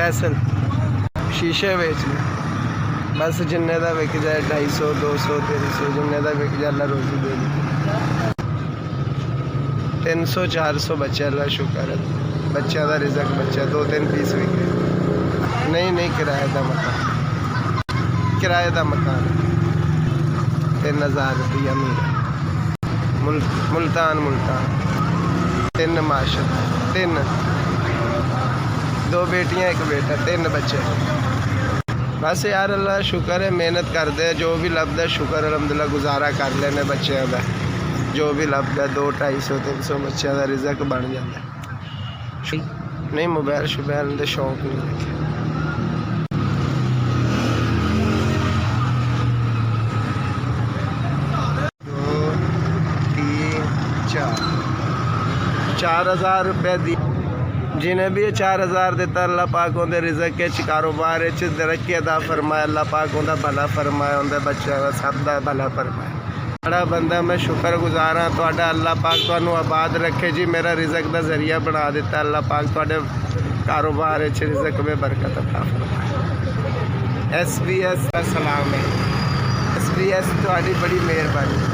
फैसल शीशे बेचने बस जिन्ने का विक जाए 250 200 300 जिन्ने का विक जाए अल्लाह रोजी दे दी 300 400 बच्चे अल्लाह शुक्र है बच्चों का रिजक बच्चा 2-3 पीस विके नहीं किराए का मकान 3000 रुपया महीना मुल्तान 3 माशा 3 2 बेटियां 1 बेटा 3 बच्चे बस यार अल्लाह शुक्र है मेहनत करते जो भी लभदा शुक्र अलहमदुल्ला गुजारा कर लेने बच्चों का जो भी लभदा 200-250-300 बच्चों का रिजक बन जाता नहीं मोबाइल शुबैल के शौक नहीं रखे चार 4,000 रुपये दी जिन्हें भी 4,000 दिता अल्लाह पाक उनके रिजक कारोबार तरक्की अदा फरमाए अल्लाह पाक उनका भला फरमाए उनके बच्चों का सब का भला फरमाए बड़ा बंदा मैं शुक्र गुजार हाँ तो अल्लाह पाक तुहानू आबाद रखे जी मेरा रिजक का जरिया बना दिता अल्लाह पाक तुहाडे कारोबार रिजक में बरकत अता फरमाए। SBS का सलाम है। SBS तुहाडी बड़ी मेहरबानी।